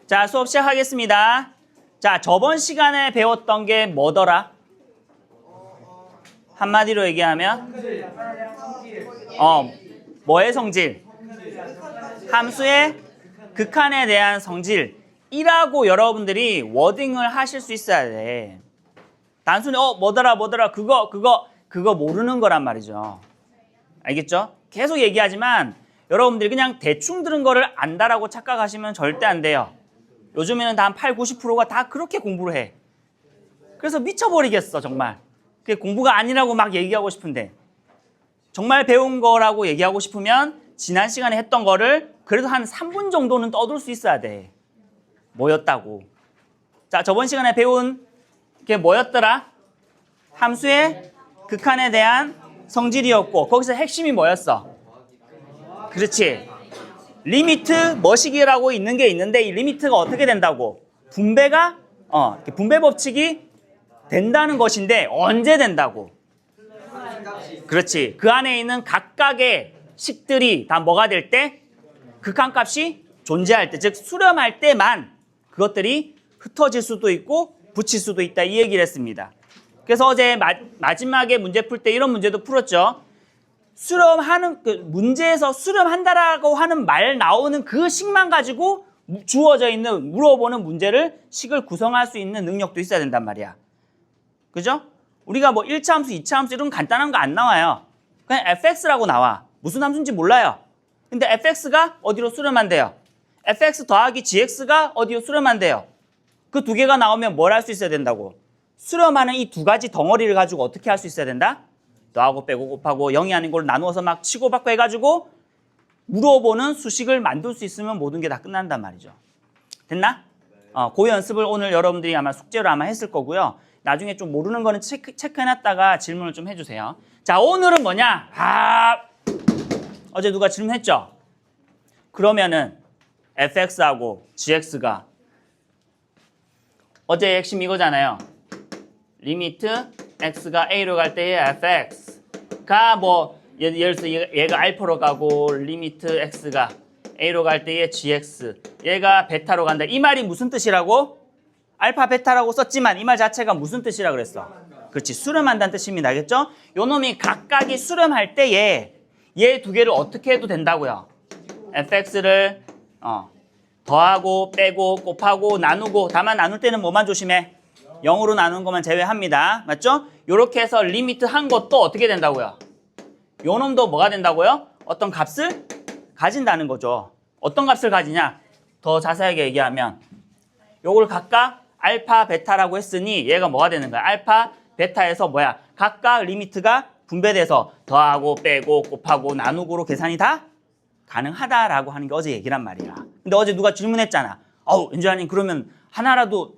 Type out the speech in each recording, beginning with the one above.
자, 수업 시작하겠습니다. 자, 저번 시간에 배웠던 게 뭐더라? 한마디로 얘기하면 뭐의 성질? 함수의 극한에 대한 성질이라고 여러분들이 워딩을 하실 수 있어야 돼. 단순히 뭐더라 그거 모르는 거란 말이죠. 알겠죠? 계속 얘기하지만 여러분들이 그냥 대충 들은 거를 안다라고 착각하시면 절대 안 돼요. 요즘에는 다 한 8, 90%가 다 그렇게 공부를 해. 그래서 미쳐버리겠어, 정말. 그게 공부가 아니라고 막 얘기하고 싶은데 정말 배운 거라고 얘기하고 싶으면 지난 시간에 했던 거를 그래도 한 3분 정도는 떠들 수 있어야 돼. 뭐였다고. 자, 저번 시간에 배운 게 뭐였더라? 함수의 극한에 대한 성질이었고 거기서 핵심이 뭐였어? 그렇지. 리미트 머시기라고 있는 게 있는데 이 리미트가 어떻게 된다고? 분배가 분배 법칙이 된다는 것인데 언제 된다고? 그렇지. 그 안에 있는 각각의 식들이 다 뭐가 될 때? 극한값이 존재할 때, 즉 수렴할 때만 그것들이 흩어질 수도 있고 붙일 수도 있다 이 얘기를 했습니다. 그래서 어제 마지막에 문제 풀 때 이런 문제도 풀었죠. 수렴하는 문제에서 수렴한다라고 하는 말 나오는 그 식만 가지고 주어져 있는 물어보는 문제를 식을 구성할 수 있는 능력도 있어야 된단 말이야. 그죠? 우리가 뭐 1차 함수, 2차 함수 이런 간단한 거 안 나와요. 그냥 fx라고 나와. 무슨 함수인지 몰라요. 근데 fx가 어디로 수렴한대요? fx 더하기 gx가 어디로 수렴한대요? 그 두 개가 나오면 뭘 할 수 있어야 된다고? 수렴하는 이 두 가지 덩어리를 가지고 어떻게 할 수 있어야 된다? 더하고 빼고 곱하고 0이 아닌 걸 나누어서 막 치고 받고 해가지고 물어보는 수식을 만들 수 있으면 모든 게 다 끝난단 말이죠. 됐나? 그 연습을 오늘 여러분들이 아마 숙제로 아마 했을 거고요. 나중에 좀 모르는 거는 체크해놨다가 질문을 좀 해주세요. 자, 오늘은 뭐냐? 어제 누가 질문했죠? 그러면은 fx하고 gx가 어제의 핵심 이거잖아요. 리미트 x가 a로 갈 때의 fx가 뭐 예를 들어서 얘가 알파로 가고 리미트 x가 a로 갈 때의 gx 얘가 베타로 간다. 이 말이 무슨 뜻이라고? 알파 베타라고 썼지만 이 말 자체가 무슨 뜻이라 그랬어? 그렇지. 수렴한다는 뜻입니다. 알겠죠? 요 놈이 각각이 수렴할 때에 얘 두 개를 어떻게 해도 된다고요. fx를 더하고 빼고 곱하고 나누고 다만 나눌 때는 뭐만 조심해? 0으로 나누는 것만 제외합니다. 맞죠? 요렇게 해서 리미트 한 것도 어떻게 된다고요? 요 놈도 뭐가 된다고요? 어떤 값을 가진다는 거죠. 어떤 값을 가지냐? 더 자세하게 얘기하면 요걸 각각 알파, 베타라고 했으니 얘가 뭐가 되는 거야? 알파, 베타에서 뭐야? 각각 리미트가 분배돼서 더하고 빼고 곱하고 나누고로 계산이 다 가능하다라고 하는 게 어제 얘기란 말이야. 근데 어제 누가 질문했잖아. 은주아님 그러면 하나라도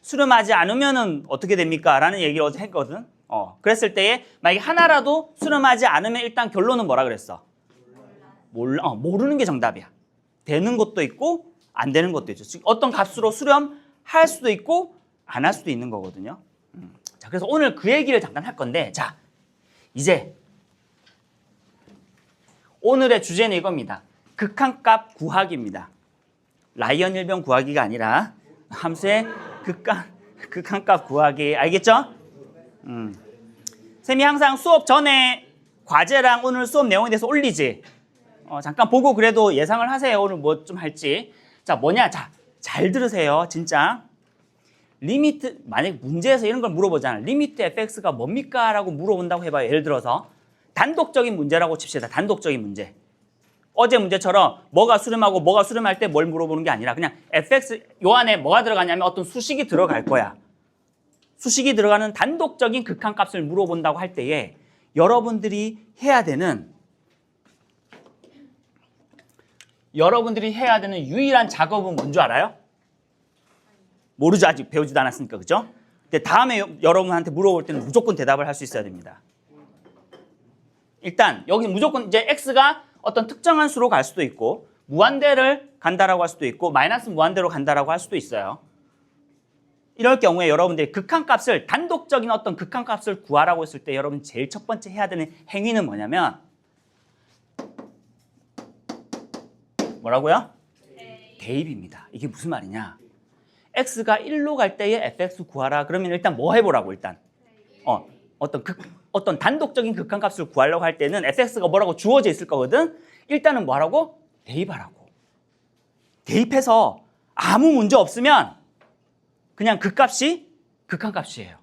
수렴하지 않으면은 어떻게 됩니까? 라는 얘기를 어제 했거든. 그랬을 때에 만약에 하나라도 수렴하지 않으면 일단 결론은 뭐라 그랬어? 모르는 게 정답이야. 되는 것도 있고 안 되는 것도 있죠. 즉 어떤 값으로 수렴할 수도 있고 안 할 수도 있는 거거든요. 자, 그래서 오늘 그 얘기를 잠깐 할 건데, 자, 이제 오늘의 주제는 이겁니다. 극한값 구하기입니다. 라이언 일병 구하기가 아니라 함수의 극한값 구하기. 알겠죠? 쌤이 항상 수업 전에 과제랑 오늘 수업 내용에 대해서 올리지. 잠깐 보고 그래도 예상을 하세요. 오늘 뭐 좀 할지. 자, 뭐냐? 자, 잘 들으세요. 진짜. 리미트, 만약에 문제에서 이런 걸 물어보잖아. 리미트 fx가 뭡니까? 라고 물어본다고 해봐요. 예를 들어서 단독적인 문제라고 칩시다. 단독적인 문제. 어제 문제처럼 뭐가 수렴하고 뭐가 수렴할 때 뭘 물어보는 게 아니라 그냥 fx 요 안에 뭐가 들어가냐면 어떤 수식이 들어갈 거야. 수식이 들어가는 단독적인 극한값을 물어본다고 할 때에 여러분들이 해야 되는 유일한 작업은 뭔지 알아요? 모르죠. 아직 배우지도 않았으니까. 그죠? 근데 다음에 여러분한테 물어볼 때는 무조건 대답을 할 수 있어야 됩니다. 일단 여기 무조건 이제 x가 어떤 특정한 수로 갈 수도 있고 무한대를 간다라고 할 수도 있고 마이너스 무한대로 간다라고 할 수도 있어요. 이럴 경우에 여러분들이 극한값을 단독적인 어떤 극한값을 구하라고 했을 때 여러분 제일 첫 번째 해야 되는 행위는 뭐냐면 뭐라고요? 대입입니다. 이게 무슨 말이냐? x가 1로 갈 때의 fx 구하라. 그러면 일단 뭐 해보라고 일단. 어떤 단독적인 극한값을 구하려고 할 때는 fx가 뭐라고 주어져 있을 거거든. 일단은 뭐라고? 대입하라고. 대입해서 아무 문제 없으면 그냥 그 값이 극한값이에요.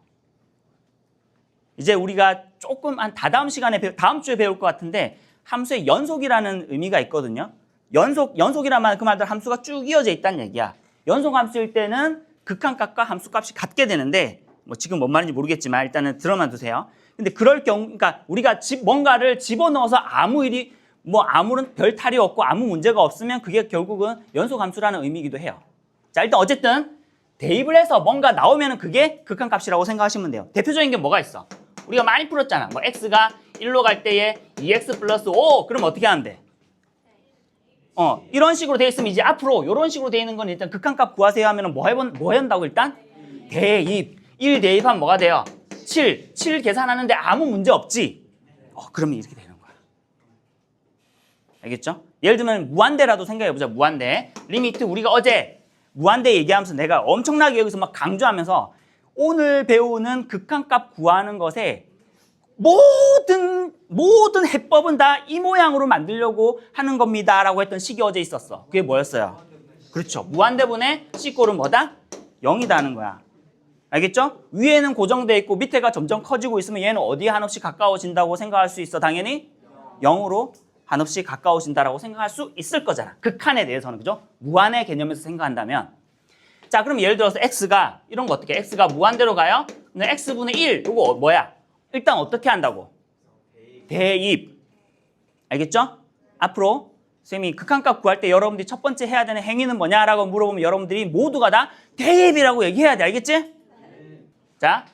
이제 우리가 조금 한 다다음 시간에 다음 주에 배울 것 같은데 함수의 연속이라는 의미가 있거든요. 연속이란 그 말들 함수가 쭉 이어져 있다는 얘기야. 연속 함수일 때는 극한값과 함수값이 같게 되는데 뭐 지금 뭔 말인지 모르겠지만 일단은 들어만 두세요. 근데 그럴 경우, 그러니까 우리가 뭔가를 집어넣어서 아무런 별 탈이 없고 아무 문제가 없으면 그게 결국은 연속 함수라는 의미이기도 해요. 자, 일단 어쨌든 대입을 해서 뭔가 나오면은 그게 극한값이라고 생각하시면 돼요. 대표적인 게 뭐가 있어? 우리가 많이 풀었잖아. 뭐 x가 1로 갈 때에 2x 플러스 5 그럼 어떻게 하는데? 이런 식으로 돼 있으면 이제 앞으로 이런 식으로 돼 있는 건 일단 극한값 구하세요 하면은 뭐 한다고 일단? 대입. 1 대입하면 뭐가 돼요? 7 계산하는데 아무 문제 없지? 그러면 이렇게 되는 거야. 알겠죠? 예를 들면 무한대라도 생각해보자. 무한대. 리미트 우리가 어제 무한대 얘기하면서 내가 엄청나게 여기서 막 강조하면서 오늘 배우는 극한값 구하는 것에 모든 해법은 다 이 모양으로 만들려고 하는 겁니다 라고 했던 식이 어제 있었어. 그게 뭐였어요? 그렇죠. 무한대분의 C꼴은 뭐다? 0이다 하는 거야. 알겠죠? 위에는 고정돼 있고 밑에가 점점 커지고 있으면 얘는 어디에 한없이 가까워진다고 생각할 수 있어? 당연히 0으로 한없이 가까워진다라고 생각할 수 있을 거잖아. 극한에 대해서는. 그죠? 무한의 개념에서 생각한다면. 자, 그럼 예를 들어서 x가 이런 거 어떻게? x가 무한대로 가요? 근데 x분의 1 이거 뭐야? 일단 어떻게 한다고? 대입. 알겠죠? 앞으로 선생님이 극한값 구할 때 여러분들이 첫 번째 해야 되는 행위는 뭐냐라고 물어보면 여러분들이 모두가 다 대입이라고 얘기해야 돼. 알겠지? 자,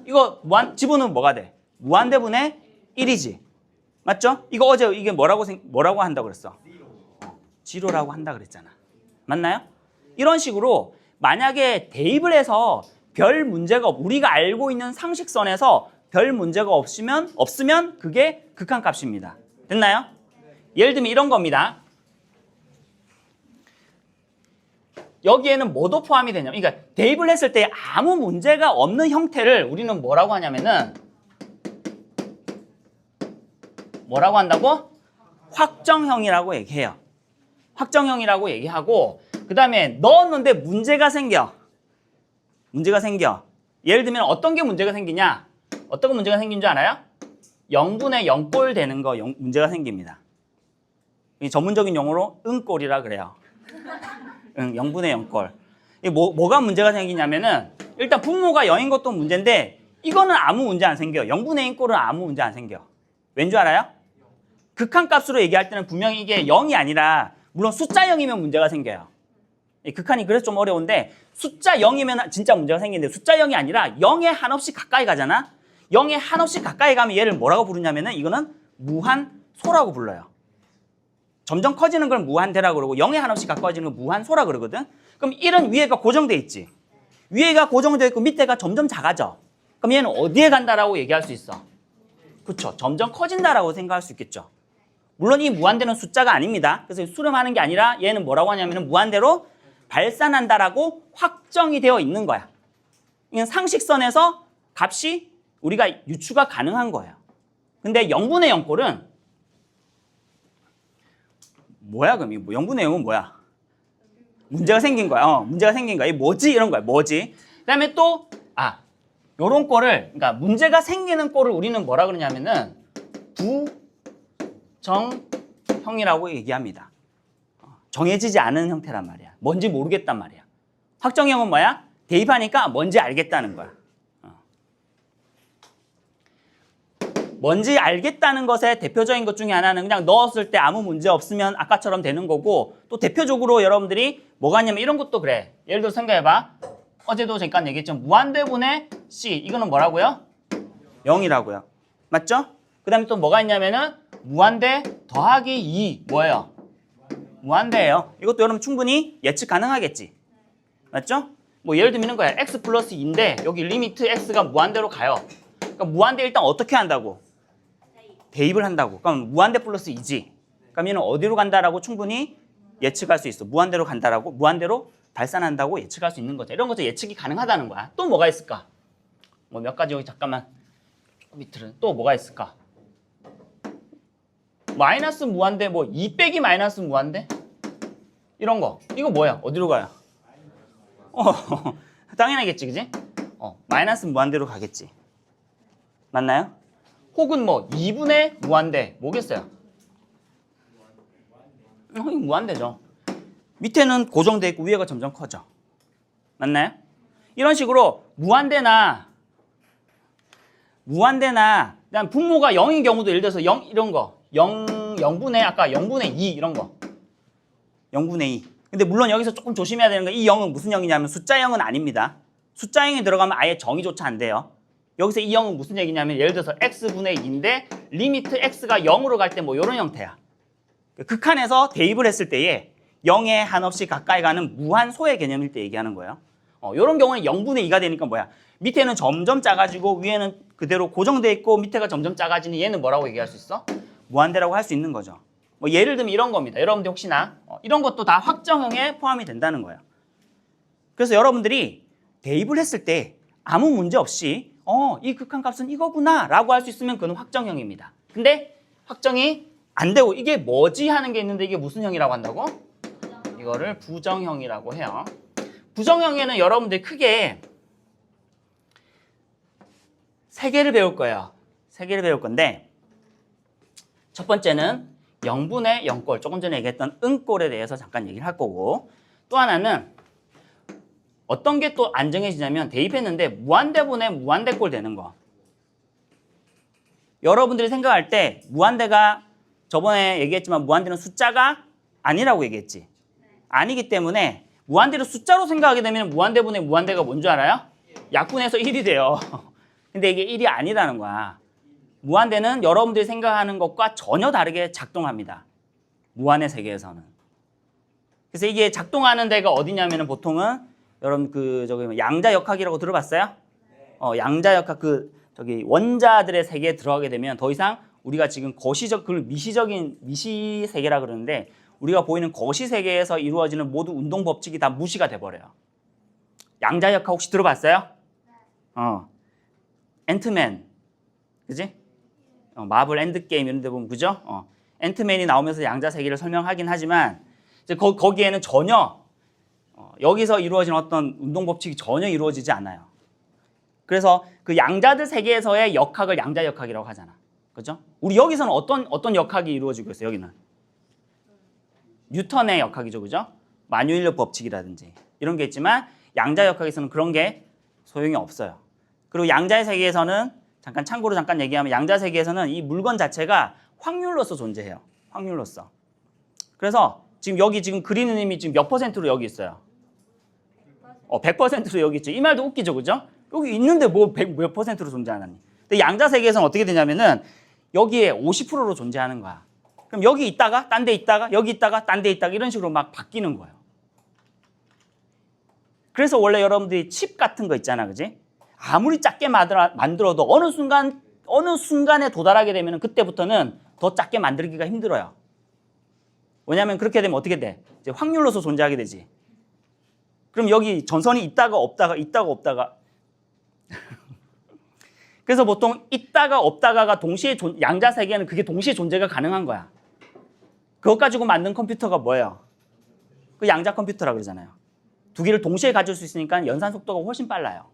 이거 집어넣으면 뭐가 돼? 무한대분의 1이지. 맞죠? 이거 어제 이게 뭐라고 한다고 그랬어? 지로라고 한다 그랬잖아. 맞나요? 이런 식으로 만약에 대입을 해서 별 문제가 우리가 알고 있는 상식선에서 별 문제가 없으면 그게 극한값입니다. 됐나요? 예를 들면 이런 겁니다. 여기에는 뭐도 포함이 되냐면, 그러니까 대입을 했을 때 아무 문제가 없는 형태를 우리는 뭐라고 하냐면은 뭐라고 한다고? 확정형이라고 얘기해요. 확정형이라고 얘기하고 그 다음에 넣었는데 문제가 생겨. 예를 들면 어떤 게 문제가 생기냐? 어떤 게 문제가 생긴 줄 알아요? 0분의 0꼴 되는 거 문제가 생깁니다. 전문적인 용어로 응꼴이라 그래요. 0분의 0꼴. 뭐가 문제가 생기냐면은 일단 분모가 0인 것도 문제인데 이거는 아무 문제 안 생겨요. 0분의 1꼴은 아무 문제 안 생겨. 왠 줄 알아요? 극한값으로 얘기할 때는 분명히 이게 0이 아니라 물론 숫자 0이면 문제가 생겨요. 극한이 그래서 좀 어려운데 숫자 0이면 진짜 문제가 생기는데 숫자 0이 아니라 0에 한없이 가까이 가잖아. 0에 한없이 가까이 가면 얘를 뭐라고 부르냐면은 이거는 무한소라고 불러요. 점점 커지는 걸 무한대라고 그러고 0에 한없이 가까워지는 걸 무한소라 그러거든. 그럼 1은 위에가 고정돼 있지. 위에가 고정돼 있고 밑에가 점점 작아져. 그럼 얘는 어디에 간다라고 얘기할 수 있어? 그렇죠. 점점 커진다라고 생각할 수 있겠죠. 물론 이 무한대는 숫자가 아닙니다. 그래서 수렴하는 게 아니라 얘는 뭐라고 하냐면 무한대로 발산한다라고 확정이 되어 있는 거야. 이건 상식선에서 값이 우리가 유추가 가능한 거예요. 근데 0분의 0꼴은 뭐야 그럼? 0분의 0은 뭐야? 문제가 생긴 거야. 문제가 생긴 거야. 이 뭐지? 이런 거야. 뭐지? 그 다음에 또 요런 꼴을, 그러니까 문제가 생기는 꼴을 우리는 뭐라 그러냐면은 부정형이라고 얘기합니다. 정해지지 않은 형태란 말이야. 뭔지 모르겠단 말이야. 확정형은 뭐야? 대입하니까 뭔지 알겠다는 거야. 뭔지 알겠다는 것의 대표적인 것 중에 하나는 그냥 넣었을 때 아무 문제 없으면 아까처럼 되는 거고, 또 대표적으로 여러분들이 뭐가 있냐면 이런 것도 그래. 예를 들어 생각해봐. 어제도 잠깐 얘기했죠. 무한대분의 C. 이거는 뭐라고요? 0이라고요. 맞죠? 그 다음에 또 뭐가 있냐면은 무한대 더하기 2. 뭐예요? 무한대예요. 이것도 여러분 충분히 예측 가능하겠지. 맞죠? 뭐 예를 들면 거야. x 플러스 2인데 여기 리미트 x가 무한대로 가요. 그러니까 무한대 일단 어떻게 한다고? 대입을 한다고. 그럼 무한대 플러스 2지. 그럼 얘는 어디로 간다라고 충분히 예측할 수 있어. 무한대로 간다라고, 무한대로 발산한다고 예측할 수 있는 거죠. 이런 것도 예측이 가능하다는 거야. 또 뭐가 있을까? 뭐 몇 가지 여기 잠깐만 밑으로 또 뭐가 있을까? 마이너스 무한대, 뭐 2 빼기 마이너스 무한대? 이런 거. 이거 뭐야? 어디로 가요? 당연하겠지, 그지? 마이너스 무한대로 가겠지. 맞나요? 혹은 뭐 2분의 무한대. 뭐겠어요? 이거 무한대죠. 밑에는 고정돼 있고 위에가 점점 커져. 맞나요? 이런 식으로 무한대나 그다음 분모가 0인 경우도 예를 들어서 0 이런 거 0분의 아까 0분의 2 이런 거 0분의 2. 근데 물론 여기서 조금 조심해야 되는 거 이 0은 무슨 0이냐면 숫자 0은 아닙니다. 숫자 0이 들어가면 아예 정의조차 안 돼요. 여기서 이 0은 무슨 얘기냐면 예를 들어서 x분의 2인데 리미트 x가 0으로 갈 때 뭐 이런 형태야. 극한에서 대입을 했을 때에 0에 한없이 가까이 가는 무한소의 개념일 때 얘기하는 거예요. 이런 경우는 0분의 2가 되니까 뭐야? 밑에는 점점 작아지고 위에는 그대로 고정돼 있고 밑에가 점점 작아지니 얘는 뭐라고 얘기할 수 있어? 무한대라고 할 수 있는 거죠. 뭐 예를 들면 이런 겁니다. 여러분들 혹시나 이런 것도 다 확정형에 포함이 된다는 거예요. 그래서 여러분들이 대입을 했을 때 아무 문제 없이 이 극한값은 이거구나 라고 할 수 있으면 그건 확정형입니다. 근데 확정이 안 되고 이게 뭐지 하는 게 있는데 이게 무슨 형이라고 한다고? 이거를 부정형이라고 해요. 부정형에는 여러분들이 크게 3개를 배울 거예요. 3개를 배울 건데 첫 번째는 0분의 0꼴, 조금 전에 얘기했던 응꼴에 대해서 잠깐 얘기를 할 거고 또 하나는 어떤 게 또 안 정해지냐면 대입했는데 무한대분의 무한대꼴 되는 거. 여러분들이 생각할 때 무한대가 저번에 얘기했지만 무한대는 숫자가 아니라고 얘기했지. 아니기 때문에 무한대를 숫자로 생각하게 되면 무한대분의 무한대가 뭔 줄 알아요? 약분해서 1이 돼요. 근데 이게 1이 아니라는 거야. 무한대는 여러분들이 생각하는 것과 전혀 다르게 작동합니다. 무한의 세계에서는. 그래서 이게 작동하는 데가 어디냐면은 보통은 여러분 저기 양자역학이라고 들어봤어요? 양자역학 저기 원자들의 세계에 들어가게 되면 더 이상 우리가 지금 거시적 미시적인 미시 세계라 그러는데 우리가 보이는 거시 세계에서 이루어지는 모든 운동 법칙이 다 무시가 돼 버려요. 양자역학 혹시 들어봤어요? 앤트맨. 그지? 마블 엔드게임 이런 데 보면 그죠? 앤트맨이 나오면서 양자 세계를 설명하긴 하지만 이제 거기에는 전혀 여기서 이루어진 어떤 운동 법칙이 전혀 이루어지지 않아요. 그래서 그 양자들 세계에서의 역학을 양자역학이라고 하잖아. 그죠? 우리 여기서는 어떤 역학이 이루어지고 있어요, 여기는? 뉴턴의 역학이죠, 그죠? 마뉴일력 법칙이라든지 이런 게 있지만 양자역학에서는 그런 게 소용이 없어요. 그리고 양자의 세계에서는 참고로 잠깐 얘기하면 양자 세계에서는 이 물건 자체가 확률로서 존재해요. 확률로서. 그래서 지금 여기 그리는 힘이 지금 몇 퍼센트로 여기 있어요? 100%로 여기 있죠. 이 말도 웃기죠, 그죠? 여기 있는데 뭐 몇 퍼센트로 존재하느니. 근데 양자 세계에서는 어떻게 되냐면은 여기에 50%로 존재하는 거야. 그럼 여기 있다가 딴 데 있다가 여기 있다가 딴 데 있다가 이런 식으로 막 바뀌는 거예요. 그래서 원래 여러분들이 칩 같은 거 있잖아, 그지? 아무리 작게 만들어도 어느 순간에 도달하게 되면 그때부터는 더 작게 만들기가 힘들어요. 왜냐하면 그렇게 되면 어떻게 돼? 이제 확률로서 존재하게 되지. 그럼 여기 전선이 있다가 없다가 그래서 보통 있다가 없다가가 동시에 양자 세계는 그게 동시에 존재가 가능한 거야. 그것 가지고 만든 컴퓨터가 뭐예요? 그 양자 컴퓨터라고 그러잖아요. 두 개를 동시에 가질 수 있으니까 연산 속도가 훨씬 빨라요.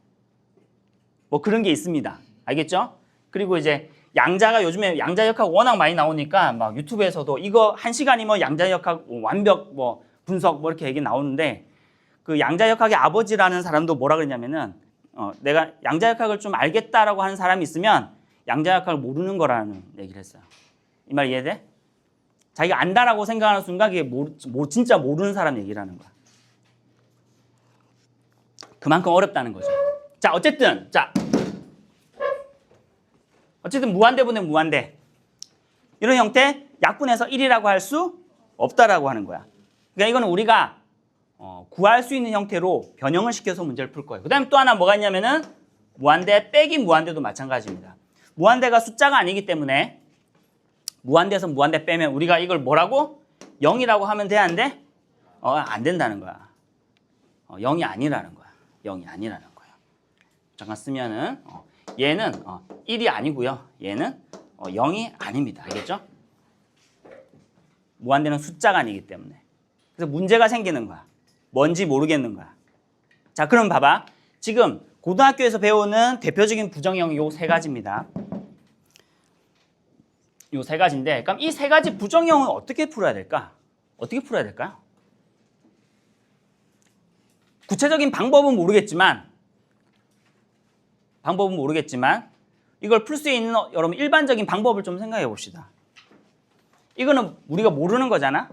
뭐 그런 게 있습니다. 알겠죠? 그리고 이제 양자가 요즘에 양자역학 워낙 많이 나오니까 막 유튜브에서도 이거 1시간이면 양자역학 완벽 뭐 분석 뭐 이렇게 얘기 나오는데 그 양자역학의 아버지라는 사람도 뭐라 그러냐면은 내가 양자역학을 좀 알겠다라고 하는 사람이 있으면 양자역학을 모르는 거라는 얘기를 했어요. 이 말 이해돼? 자기가 안다라고 생각하는 순간 그게 진짜 모르는 사람 얘기라는 거야. 그만큼 어렵다는 거죠. 자, 어쨌든 무한대분의 무한대 이런 형태 약분해서 1이라고 할 수 없다라고 하는 거야. 그러니까 이거는 우리가 구할 수 있는 형태로 변형을 시켜서 문제를 풀 거예요. 그 다음에 또 하나 뭐가 있냐면은 무한대 빼기 무한대도 마찬가지입니다. 무한대가 숫자가 아니기 때문에 무한대에서 무한대 빼면 우리가 이걸 뭐라고? 0이라고 하면 돼, 안 돼? 안 된다는 거야. 0이 아니라는 거야. 0이 아니라는 거야. 잠깐 쓰면은 얘는 1이 아니고요. 얘는 0이 아닙니다. 알겠죠? 무한대는 숫자가 아니기 때문에. 그래서 문제가 생기는 거야. 뭔지 모르겠는 거야. 자, 그럼 봐봐. 지금 고등학교에서 배우는 대표적인 부정형이 요 세 가지입니다. 요 세 가지인데, 그럼 이 세 가지 부정형은 어떻게 풀어야 될까? 어떻게 풀어야 될까요? 구체적인 방법은 모르겠지만 이걸 풀 수 있는 여러분 일반적인 방법을 좀 생각해 봅시다. 이거는 우리가 모르는 거잖아.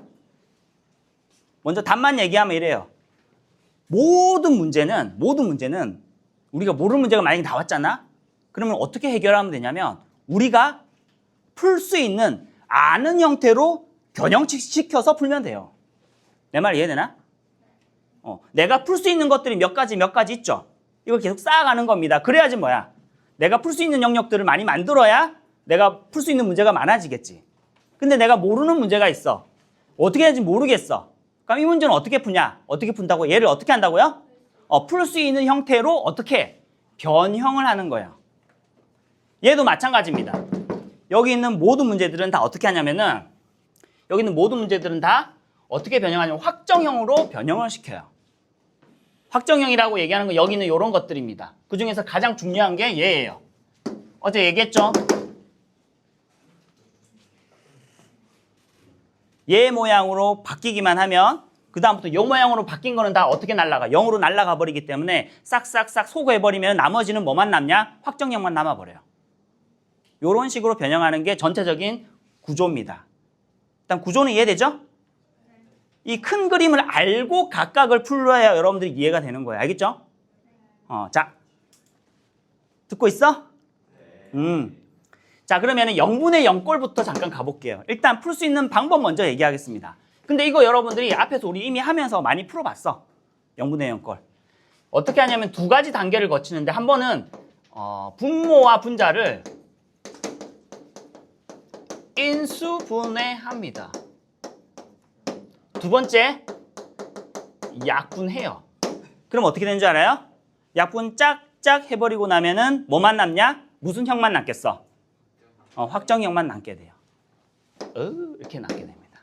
먼저 답만 얘기하면 이래요. 모든 문제는 우리가 모르는 문제가 만약에 나왔잖아. 그러면 어떻게 해결하면 되냐면 우리가 풀 수 있는 아는 형태로 변형시켜서 풀면 돼요. 내 말 이해되나? 내가 풀 수 있는 것들이 몇 가지 있죠. 이걸 계속 쌓아가는 겁니다. 그래야지 뭐야? 내가 풀 수 있는 영역들을 많이 만들어야 내가 풀 수 있는 문제가 많아지겠지. 근데 내가 모르는 문제가 있어. 어떻게 해야 할지 모르겠어. 그럼 이 문제는 어떻게 푸냐? 어떻게 푼다고? 얘를 어떻게 한다고요? 풀 수 있는 형태로 어떻게? 변형을 하는 거예요. 얘도 마찬가지입니다. 여기 있는 모든 문제들은 다 어떻게 하냐면은 여기 있는 모든 문제들은 다 어떻게 변형하냐면 확정형으로 변형을 시켜요. 확정형이라고 얘기하는 건 여기 있는 이런 것들입니다. 그 중에서 가장 중요한 게 얘예요. 어제 얘기했죠? 얘 모양으로 바뀌기만 하면 그 다음부터 요 모양으로 바뀐 거는 다 어떻게 날아가? 0으로 날아가 버리기 때문에 싹싹싹 소거해버리면 나머지는 뭐만 남냐? 확정형만 남아버려요. 요런 식으로 변형하는 게 전체적인 구조입니다. 일단 구조는 이해되죠? 이 큰 그림을 알고 각각을 풀어야 여러분들이 이해가 되는 거예요. 알겠죠? 자, 듣고 있어? 자, 그러면 0분의 0꼴부터 잠깐 가볼게요. 일단 풀 수 있는 방법 먼저 얘기하겠습니다. 근데 이거 여러분들이 앞에서 우리 이미 하면서 많이 풀어봤어. 0분의 0꼴. 어떻게 하냐면 두 가지 단계를 거치는데 한 번은 분모와 분자를 인수분해합니다. 두 번째, 약분해요. 그럼 어떻게 되는 줄 알아요? 약분 짝짝 해버리고 나면은 뭐만 남냐? 무슨 형만 남겠어? 확정형만 남게 돼요. 이렇게 남게 됩니다.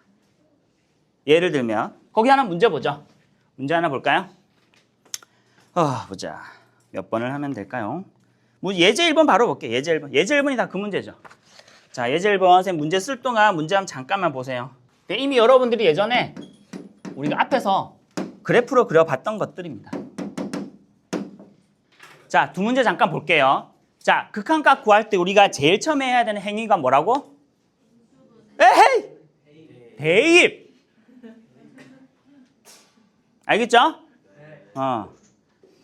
예를 들면 거기 하나 문제 보죠. 문제 하나 볼까요? 보자. 몇 번을 하면 될까요? 예제 1번 바로 볼게요. 예제 1번. 예제 1번이 다 그 문제죠. 자, 예제 1번 선생님 문제 쓸 동안 문제 한번 잠깐만 보세요. 이미 여러분들이 예전에 우리가 앞에서 그래프로 그려봤던 것들입니다. 자, 두 문제 잠깐 볼게요. 자, 극한값 구할 때 우리가 제일 처음에 해야 되는 행위가 뭐라고? 에헤이! 대입! 알겠죠?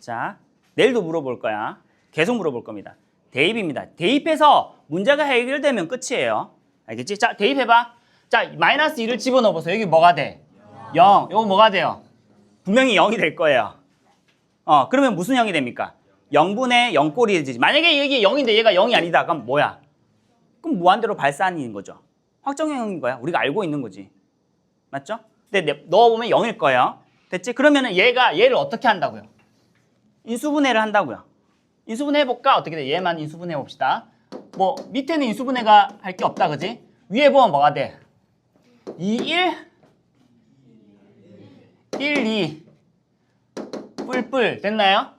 자, 내일도 물어볼 거야. 계속 물어볼 겁니다. 대입입니다. 대입해서 문제가 해결되면 끝이에요. 알겠지? 자, 대입해봐. 자, 마이너스 2를 집어넣어보세요. 여기 뭐가 돼? 0. 이거 뭐가 돼요? 분명히 0이 될 거예요. 그러면 무슨 형이 됩니까? 0분의 0꼴이 되지. 만약에 여기 0인데 얘가 0이 아니다. 그럼 뭐야? 그럼 무한대로 발산인 거죠. 확정형인 거야. 우리가 알고 있는 거지. 맞죠? 근데 넣어보면 0일 거예요. 됐지? 그러면은 얘를 어떻게 한다고요? 인수분해를 한다고요. 인수분해 해볼까? 어떻게 돼? 얘만 인수분해 봅시다. 뭐 밑에는 인수분해가 할 게 없다, 그지? 위에 보면 뭐가 돼? 2, 1, 2 뿔뿔 됐나요?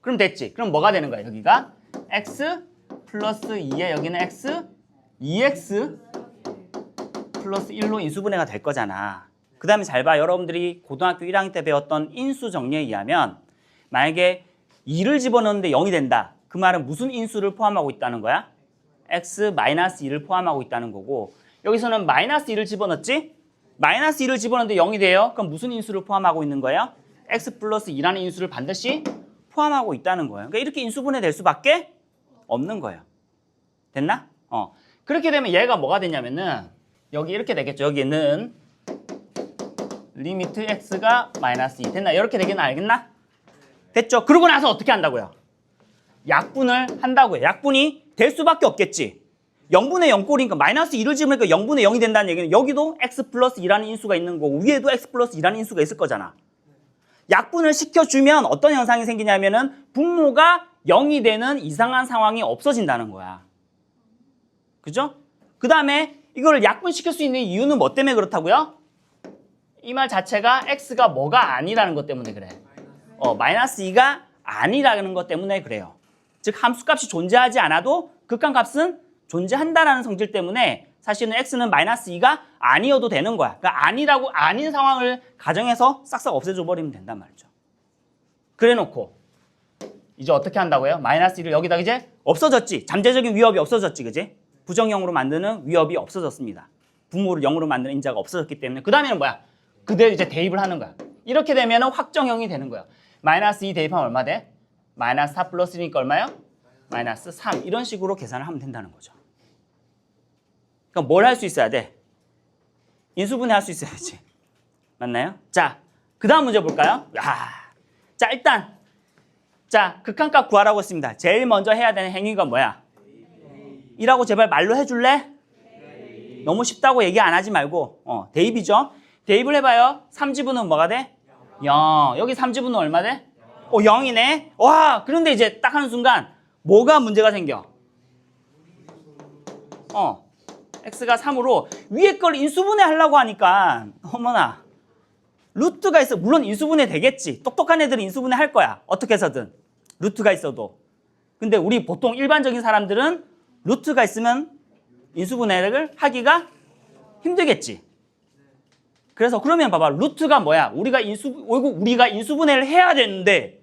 그럼 됐지. 그럼 뭐가 되는 거야? 여기가 x 플러스 2에 여기는 x 2x 플러스 1로 인수분해가 될 거잖아. 그 다음에 잘 봐. 여러분들이 고등학교 1학년 때 배웠던 인수 정리에 의하면 만약에 2를 집어넣는데 0이 된다. 그 말은 무슨 인수를 포함하고 있다는 거야? x 마이너스 2를 포함하고 있다는 거고, 여기서는 마이너스 2를 집어넣었지? 마이너스 2를 집어넣는데 0이 돼요. 그럼 무슨 인수를 포함하고 있는 거예요? x 플러스 2라는 인수를 반드시 포함하고 있다는 거예요. 그러니까 이렇게 인수분해 될 수밖에 없는 거예요. 됐나? 그렇게 되면 얘가 뭐가 되냐면은 여기 이렇게 되겠죠. 여기는 리미트 x가 마이너스 2 됐나? 이렇게 되겠나? 알겠나? 됐죠? 그러고 나서 어떻게 한다고요? 약분을 한다고요. 약분이 될 수밖에 없겠지. 0분의 0꼴이니까 마이너스 2를 집으니까 0분의 0이 된다는 얘기는 여기도 x 플러스 2라는 인수가 있는 거고 위에도 x 플러스 2라는 인수가 있을 거잖아. 약분을 시켜주면 어떤 현상이 생기냐면은 분모가 0이 되는 이상한 상황이 없어진다는 거야. 그죠? 그 다음에 이걸 약분시킬 수 있는 이유는 뭐 때문에 그렇다고요? 이 말 자체가 x가 뭐가 아니라는 것 때문에 그래. 마이너스 2가 아니라는 것 때문에 그래요. 즉 함수값이 존재하지 않아도 극한값은 존재한다라는 성질 때문에 사실은 x는 마이너스 2가 아니어도 되는 거야. 그러니까 아니라고 아닌 상황을 가정해서 싹싹 없애줘 버리면 된단 말이죠. 그래 놓고 이제 어떻게 한다고요? 마이너스 1을 여기다 이제 없어졌지. 잠재적인 위협이 없어졌지. 그지? 부정형으로 만드는 위협이 없어졌습니다. 분모를 0으로 만드는 인자가 없어졌기 때문에 그 다음에는 뭐야? 그대로 이제 대입을 하는 거야. 이렇게 되면 확정형이 되는 거야. 마이너스 2 대입하면 얼마 돼? 마이너스 4 플러스 1이니까 얼마요? 마이너스 3. 이런 식으로 계산을 하면 된다는 거죠. 그러니까 뭘 할 수 있어야 돼? 인수분해 할 수 있어야지. 맞나요? 자, 그 다음 문제 볼까요? 자, 일단 자, 극한값 구하라고 했습니다. 제일 먼저 해야 되는 행위가 뭐야? 이라고 제발 말로 해줄래? 너무 쉽다고 얘기 안 하지 말고 대입이죠. 대입을 해봐요. 3지분은 뭐가 돼? 0. 여기 3지분은 얼마 돼? 0이네. 와, 그런데 이제 딱 하는 순간 뭐가 문제가 생겨? x가 3으로 위에 걸 인수분해 하려고 하니까 어머나 루트가 있어. 물론 인수분해 되겠지. 똑똑한 애들은 인수분해 할 거야. 어떻게 해서든. 루트가 있어도. 근데 우리 보통 일반적인 사람들은 루트가 있으면 인수분해를 하기가 힘들겠지. 그래서 그러면 봐봐. 루트가 뭐야? 우리가 인수분해를 해야 되는데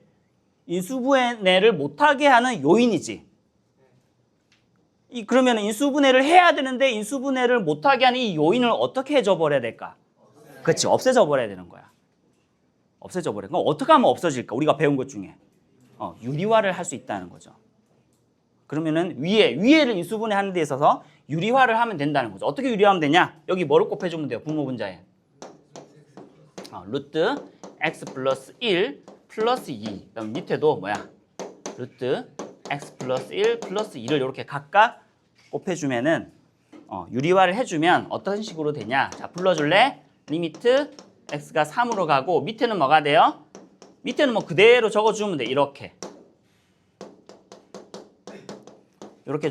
인수분해를 못하게 하는 요인이지. 그러면 인수분해를 해야 되는데 인수분해를 못하게 하는 이 요인을 어떻게 해줘 버려야 될까? 그렇지. 없애줘 버려야 되는 거야. 없애줘 버려. 그럼 어떻게 하면 없어질까? 우리가 배운 것 중에. 유리화를 할 수 있다는 거죠. 그러면은 위에를 인수분해하는 데 있어서 유리화를 하면 된다는 거죠. 어떻게 유리화하면 되냐? 여기 뭐를 곱해주면 돼요? 분모 분자에. 루트 x 플러스 1 플러스 2. 그다음 밑에도 뭐야? 루트 x 플러스 1 플러스 2를 이렇게 각각 곱해주면은 유리화를 해주면 어떤 식으로 되냐? 자, 불러줄래? 리미트 x가 3으로 가고 밑에는 뭐가 돼요? 밑에는 뭐 그대로 적어주면 돼. 이렇게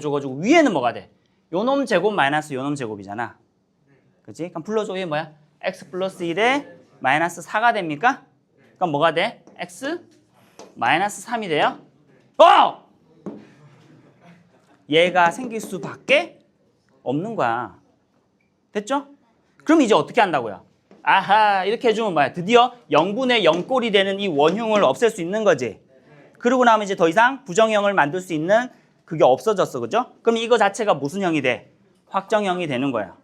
적어주고 위에는 뭐가 돼? 요놈 제곱 마이너스 요놈 제곱이잖아. 그치? 그럼 불러줘. 위에 뭐야? x 플러스 1에 마이너스 4가 됩니까? 그럼 뭐가 돼? x 마이너스 3이 돼요? 얘가 생길 수밖에 없는 거야. 됐죠? 그럼 이제 어떻게 한다고요? 아하, 이렇게 해주면 뭐야? 드디어 0분의 0꼴이 되는 이 원흉을 없앨 수 있는 거지. 그러고 나면 이제 더 이상 부정형을 만들 수 있는 그게 없어졌어. 그죠? 그럼 이거 자체가 무슨 형이 돼? 확정형이 되는 거야.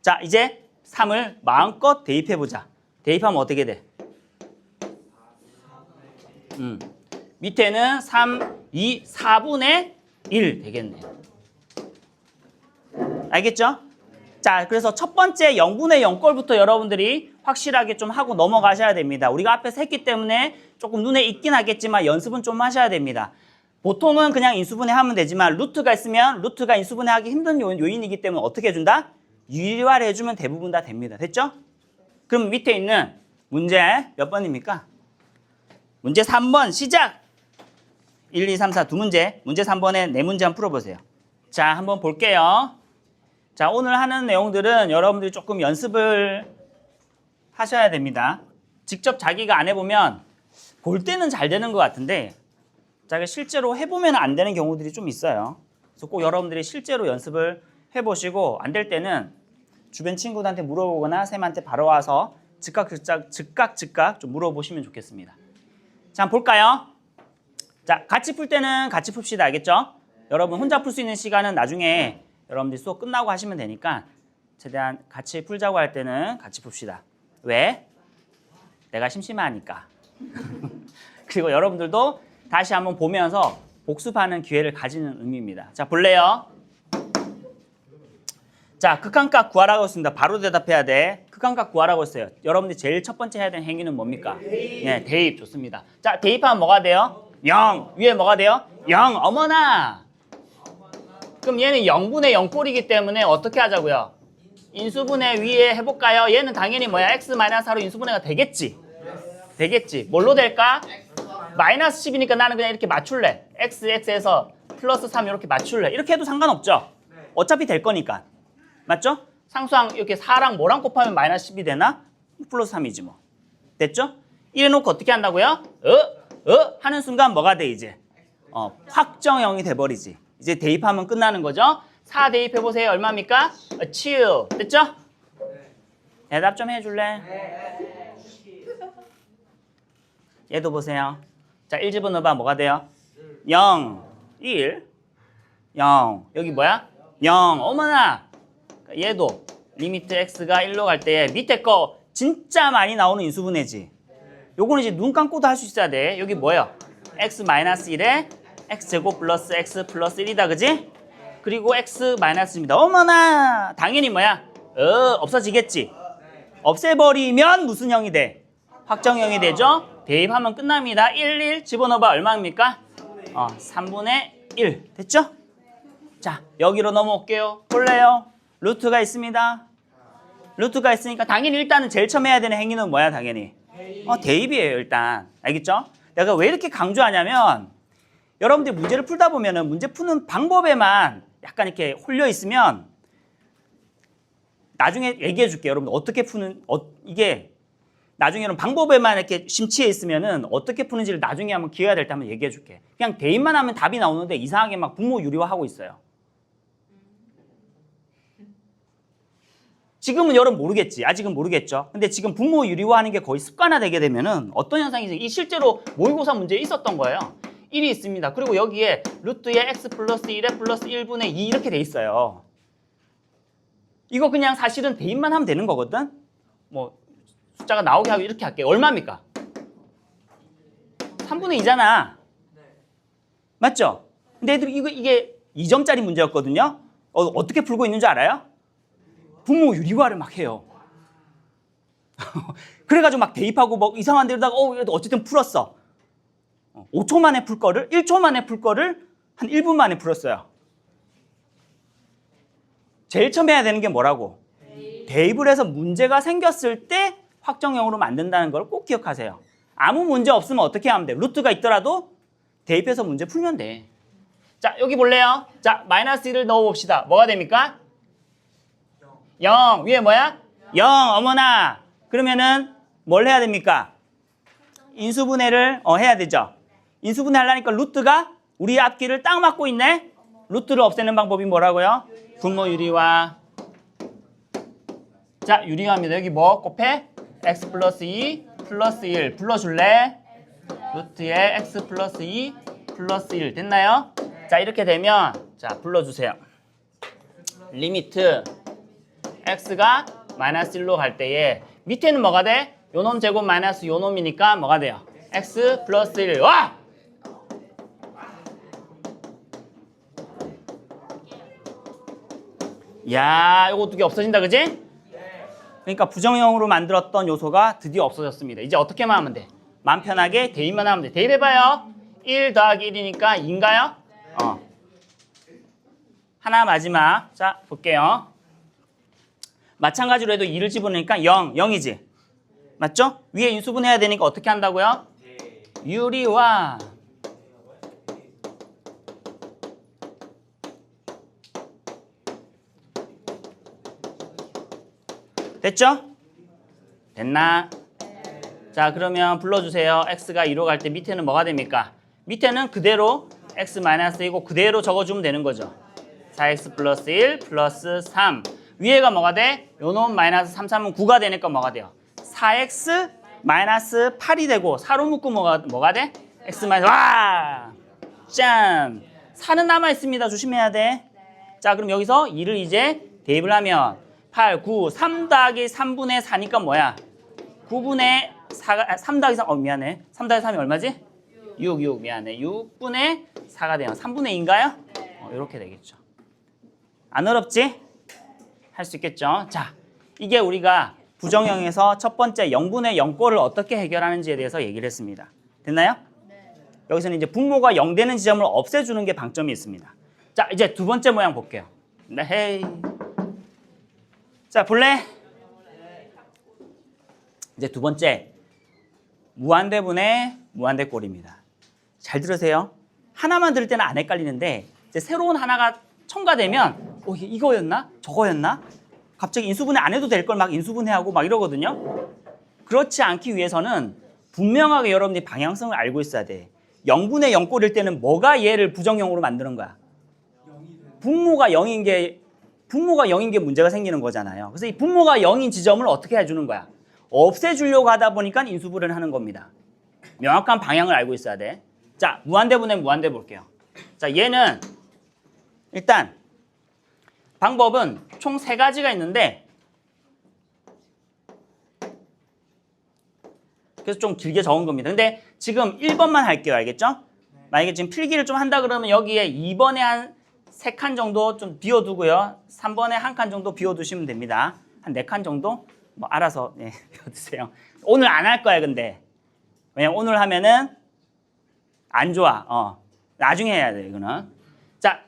자, 이제 3을 마음껏 대입해보자. 대입하면 어떻게 돼? 밑에는 4분의 1 되겠네. 알겠죠? 자, 그래서 첫 번째 0분의 0꼴부터 여러분들이 확실하게 좀 하고 넘어가셔야 됩니다. 우리가 앞에서 했기 때문에 조금 눈에 익긴 하겠지만 연습은 좀 하셔야 됩니다. 보통은 그냥 인수분해 하면 되지만 루트가 있으면 루트가 인수분해하기 힘든 요인이기 때문에 어떻게 해준다? 유리화를 해주면 대부분 다 됩니다. 됐죠? 그럼 밑에 있는 문제 몇 번입니까? 문제 3번 시작! 1, 2, 3, 4 두 문제. 문제 3번에 네 문제 한번 풀어보세요. 자, 한번 볼게요. 자, 오늘 하는 내용들은 여러분들이 조금 연습을 하셔야 됩니다. 직접 자기가 안 해보면 볼 때는 잘 되는 것 같은데 자기가 실제로 해보면 안 되는 경우들이 좀 있어요. 그래서 꼭 여러분들이 실제로 연습을 해보시고 안 될 때는 주변 친구들한테 물어보거나 쌤한테 바로 와서 즉각 좀 물어보시면 좋겠습니다. 자, 한번 볼까요? 자, 같이 풀 때는 같이 풉시다. 알겠죠? 여러분 혼자 풀 수 있는 시간은 나중에 여러분들이 수업 끝나고 하시면 되니까 최대한 같이 풀자고 할 때는 같이 풉시다. 왜? 내가 심심하니까. 그리고 여러분들도 다시 한번 보면서 복습하는 기회를 가지는 의미입니다. 자, 볼래요? 자, 극한값 구하라고 했습니다. 바로 대답해야 돼. 극한값 구하라고 했어요. 여러분들이 제일 첫 번째 해야 되는 행위는 뭡니까? 네, 대입. 좋습니다. 자, 대입하면 뭐가 돼요? 0. 위에 뭐가 돼요? 0. 어머나! 그럼 얘는 0분의 0꼴이기 때문에 어떻게 하자고요? 인수분해 위에 해볼까요? 얘는 당연히 뭐야? x-4로 인수분해가 되겠지. 되겠지. 뭘로 될까? 마이너스 10이니까 나는 그냥 이렇게 맞출래. x에서 플러스 3 이렇게 맞출래. 이렇게 해도 상관없죠. 어차피 될 거니까. 맞죠? 상수항 이렇게 4랑 뭐랑 곱하면 마이너스 10이 되나? 플러스 3이지 뭐. 됐죠? 이래놓고 어떻게 한다고요? 하는 순간 뭐가 돼 이제? 확정형이 돼버리지. 이제 대입하면 끝나는 거죠. 4 대입해보세요. 얼마입니까? 7. 됐죠? 대답 좀 해줄래? 얘도 보세요. 자, 1 집어넣어봐. 뭐가 돼요? 0, 1, 0. 여기 뭐야? 0. 어머나! 얘도 리미트 x가 1로 갈 때 밑에 거 진짜 많이 나오는 인수분해지. 요거는 이제 눈 감고도 할 수 있어야 돼. 여기 뭐예요? x-1에 x제곱 플러스 x 플러스 1이다. 그지? 그리고 x-입니다. 어머나! 당연히 뭐야? 없어지겠지. 없애버리면 무슨 형이 돼? 확정형이 되죠? 대입하면 끝납니다. 1 집어넣어봐. 얼마입니까? 3분의 1. 됐죠? 자, 여기로 넘어올게요. 볼래요? 루트가 있습니다. 루트가 있으니까 당연히 일단은 제일 처음 해야 되는 행위는 뭐야, 당연히? 대입이에요, 일단. 알겠죠? 내가 왜 이렇게 강조하냐면 여러분들이 문제를 풀다 보면은 문제 푸는 방법에만 약간 이렇게 홀려 있으면 나중에 얘기해 줄게요. 여러분들 어떻게 푸는, 이게 나중에 여러분 방법에만 이렇게 심취해 있으면은 어떻게 푸는지를 나중에 한번 기회가 될 때 한번 얘기해 줄게. 그냥 대입만 하면 답이 나오는데 이상하게 막 분모 유리화하고 있어요. 지금은 여러분 모르겠지. 아직은 모르겠죠. 근데 지금 분모 유리화하는 게 거의 습관화되게 되면은 어떤 현상이지? 이 실제로 모의고사 문제에 있었던 거예요. 1이 있습니다. 그리고 여기에 루트에 x 플러스 1에 플러스 1분의 2 이렇게 돼 있어요. 이거 그냥 사실은 대입만 하면 되는 거거든. 뭐 숫자가 나오게 하고 이렇게 할게요. 얼마입니까? 3분의 2잖아. 맞죠? 근데 애들이 이게 2점짜리 문제였거든요. 어떻게 풀고 있는 줄 알아요? 분모 유리화를 막 해요. 그래가지고 막 대입하고 뭐 이상한 데로다가 어쨌든 풀었어. 5초 만에 풀 거를 1초 만에 풀 거를 한 1분 만에 풀었어요. 제일 처음 해야 되는 게 뭐라고? 대입을 해서 문제가 생겼을 때 확정형으로 만든다는 걸 꼭 기억하세요. 아무 문제 없으면 어떻게 하면 돼? 루트가 있더라도 대입해서 문제 풀면 돼. 자, 여기 볼래요? 자, 마이너스 1을 넣어봅시다. 뭐가 됩니까? 0. 위에 뭐야? 0. 어머나. 그러면은 뭘 해야 됩니까? 인수분해를 해야 되죠. 인수분해 하려니까 루트가 우리 앞길을 딱 막고 있네. 루트를 없애는 방법이 뭐라고요? 분모 유리화. 자, 유리화입니다. 여기 뭐 곱해? x 플러스 2 플러스 1 불러줄래? 루트에 x 플러스 2 플러스 1 됐나요? 자, 이렇게 되면 자 불러주세요. 리미트 x가 마이너스 1로 갈 때에 밑에는 뭐가 돼? 요놈 제곱 마이너스 요놈이니까 뭐가 돼요? x 플러스 1. 와! 야, 요거 두 개 없어진다, 그지? 그러니까 부정형으로 만들었던 요소가 드디어 없어졌습니다. 이제 어떻게만 하면 돼? 마음 편하게 대입만 하면 돼. 대입해봐요. 1 더하기 1이니까 2인가요? 하나 마지막. 자, 볼게요. 마찬가지로 해도 2를 집어넣으니까 0, 0이지. 맞죠? 위에 인수분해야 되니까 어떻게 한다고요? 유리화. 됐죠? 됐나? 자, 그러면 불러주세요. x가 2로 갈 때 밑에는 뭐가 됩니까? 밑에는 그대로 x-이고 그대로 적어주면 되는 거죠. 4x 플러스 1 플러스 3. 위에가 뭐가 돼? 요놈 마이너스 3, 3은 9가 되니까 뭐가 돼요? 4x 마이너스 8이 되고 4로 묶고 뭐가 돼? x 마이너스 와! 짠! 4는 남아있습니다. 조심해야 돼. 자, 그럼 여기서 2를 이제 대입을 하면 8, 9, 3 더하기 3분의 4니까 뭐야? 9분의 4가, 3 더하기 3, 미안해. 3 더하기 3이 얼마지? 6, 미안해. 6분의 4가 돼요. 3분의 2인가요? 이렇게 되겠죠. 안 어렵지? 할 수 있겠죠? 자, 이게 우리가 부정형에서 첫 번째 0분의 0꼴을 어떻게 해결하는지에 대해서 얘기를 했습니다. 됐나요? 네. 여기서는 이제 분모가 0 되는 지점을 없애주는 게 방점이 있습니다. 자, 이제 두 번째 모양 볼게요. 네, 헤이. 자, 볼래? 이제 두 번째. 무한대분의 무한대꼴입니다. 잘 들으세요. 하나만 들을 때는 안 헷갈리는데 이제 새로운 하나가 첨가되면 이거였나? 저거였나? 갑자기 인수분해 안 해도 될 걸 막 인수분해하고 막 이러거든요. 그렇지 않기 위해서는 분명하게 여러분들이 방향성을 알고 있어야 돼. 0분의 0꼴일 때는 뭐가 얘를 부정형으로 만드는 거야? 분모가 0인 게 문제가 생기는 거잖아요. 그래서 이 분모가 0인 지점을 어떻게 해주는 거야? 없애주려고 하다 보니까 인수분해를 하는 겁니다. 명확한 방향을 알고 있어야 돼. 자, 무한대분의 무한대 볼게요. 자, 얘는 일단 방법은 총 3가지가 있는데 그래서 좀 길게 적은 겁니다. 근데 지금 1번만 할게요. 알겠죠? 만약에 지금 필기를 좀 한다 그러면 여기에 2번에 한 3칸 정도 좀 비워두고요. 3번에 1칸 정도 비워두시면 됩니다. 한 4칸 정도? 뭐 알아서 비워두세요. 오늘 안 할 거야 근데. 왜냐면 오늘 하면은 안 좋아. 나중에 해야 돼 이거는. 자,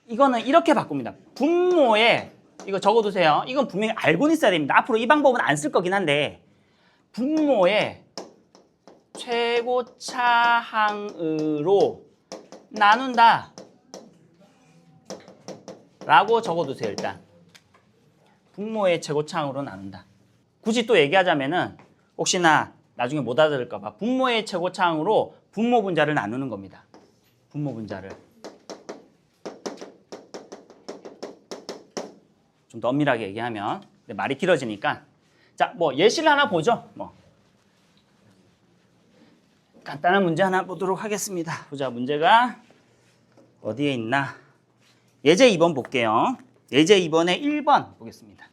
이거는 이렇게 바꿉니다. 분모에 이거 적어두세요. 이건 분명히 알고는 있어야 됩니다. 앞으로 이 방법은 안 쓸 거긴 한데 분모에 최고차항으로 나눈다 라고 적어두세요. 일단 분모의 최고차항으로 나눈다. 굳이 또 얘기하자면은 혹시나 나중에 못 알아들을까 봐 분모의 최고차항으로 분모 분자를 나누는 겁니다. 분모 분자를 좀 더 엄밀하게 얘기하면 근데 말이 길어지니까 자, 뭐 예시를 하나 보죠. 뭐 간단한 문제 하나 보도록 하겠습니다. 보자, 문제가 어디에 있나? 예제 2번 볼게요. 예제 2번에 1번 보겠습니다.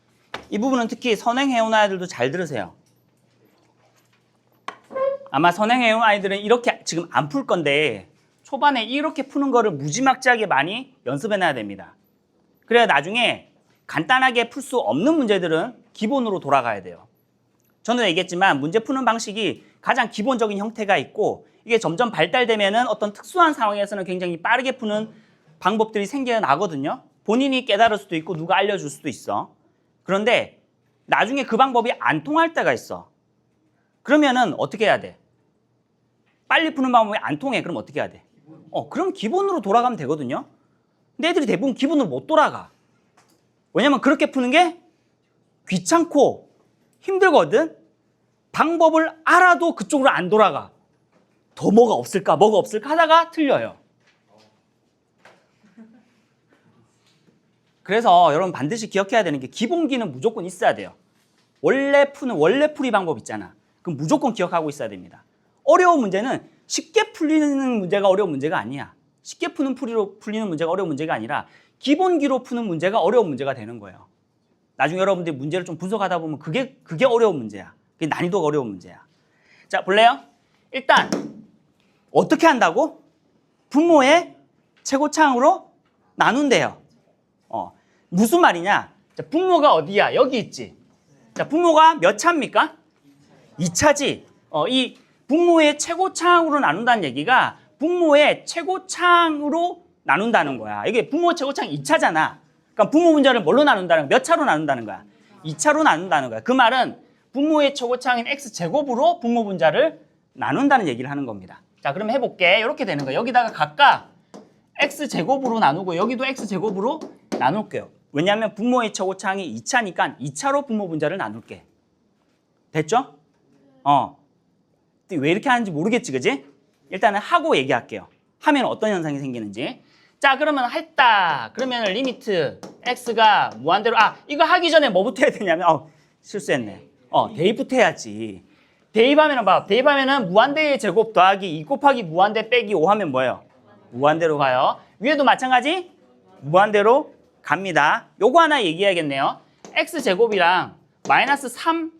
이 부분은 특히 선행해온 아이들도 잘 들으세요. 아마 선행해온 아이들은 이렇게 지금 안 풀 건데 초반에 이렇게 푸는 거를 무지막지하게 많이 연습해놔야 됩니다. 그래야 나중에 간단하게 풀 수 없는 문제들은 기본으로 돌아가야 돼요. 저는 얘기했지만 문제 푸는 방식이 가장 기본적인 형태가 있고 이게 점점 발달되면은 어떤 특수한 상황에서는 굉장히 빠르게 푸는 방법들이 생겨나거든요. 본인이 깨달을 수도 있고 누가 알려줄 수도 있어. 그런데 나중에 그 방법이 안 통할 때가 있어. 그러면은 어떻게 해야 돼? 빨리 푸는 방법이 안 통해. 그럼 어떻게 해야 돼? 그럼 기본으로 돌아가면 되거든요. 근데 애들이 대부분 기본으로 못 돌아가. 왜냐면 그렇게 푸는 게 귀찮고 힘들거든. 방법을 알아도 그쪽으로 안 돌아가. 더 뭐가 없을까 하다가 틀려요. 그래서 여러분 반드시 기억해야 되는 게 기본기는 무조건 있어야 돼요. 원래 풀이 방법 있잖아. 그럼 무조건 기억하고 있어야 됩니다. 어려운 문제는 쉽게 풀리는 문제가 어려운 문제가 아니야. 쉽게 풀리는 문제가 어려운 문제가 아니라 기본기로 푸는 문제가 어려운 문제가 되는 거예요. 나중에 여러분들이 문제를 좀 분석하다 보면 그게 어려운 문제야. 그게 난이도가 어려운 문제야. 자, 볼래요? 일단 어떻게 한다고? 분모의 최고차항으로 나눈대요. 무슨 말이냐? 자, 분모가 어디야? 여기 있지. 자, 분모가 몇 차입니까? 2차지. 이 분모의 최고차항으로 나눈다는 얘기가 분모의 최고차항으로 나눈다는 거야. 이게 분모 최고차항 2차잖아. 그러니까 분모 분자를 뭘로 나눈다는 거야? 몇 차로 나눈다는 거야? 2차로 나눈다는 거야. 그 말은 분모의 최고차항인 x제곱으로 분모 분자를 나눈다는 얘기를 하는 겁니다. 자, 그럼 해볼게. 이렇게 되는 거야. 여기다가 각각 x제곱으로 나누고 여기도 x제곱으로 나눌게요. 왜냐하면 분모의 최고차항이 2차니까 2차로 분모 분자를 나눌게. 됐죠? 왜 이렇게 하는지 모르겠지, 그지? 일단은 하고 얘기할게요. 하면 어떤 현상이 생기는지. 자, 그러면 했다. 그러면 리미트 x가 무한대로 이거 하기 전에 뭐부터 해야 되냐면 실수했네. 대입부터 해야지. 대입하면은 무한대의 제곱 더하기 2 곱하기 무한대 빼기 5 하면 뭐예요? 무한대로 가요. 위에도 마찬가지 무한대로 갑니다. 요거 하나 얘기해야겠네요. x제곱이랑 마이너스 3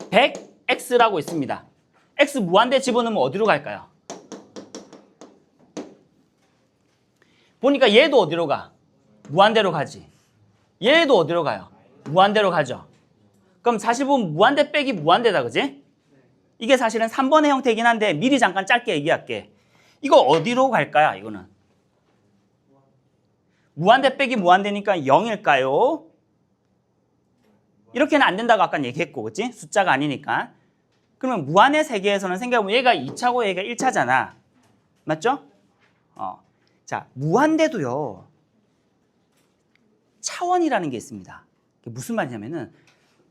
100x라고 있습니다. x 무한대 집어넣으면 어디로 갈까요? 보니까 얘도 어디로 가? 무한대로 가지. 얘도 어디로 가요? 무한대로 가죠. 그럼 사실 보면 무한대 빼기 무한대다, 그지? 이게 사실은 3번의 형태이긴 한데 미리 잠깐 짧게 얘기할게. 이거 어디로 갈까요? 이거는 무한대 빼기 무한대니까 0일까요? 이렇게는 안 된다고 아까 얘기했고, 그치? 숫자가 아니니까. 그러면 무한의 세계에서는 생각해보면 얘가 2차고 얘가 1차잖아. 맞죠? 자, 무한대도요. 차원이라는 게 있습니다. 그게 무슨 말이냐면은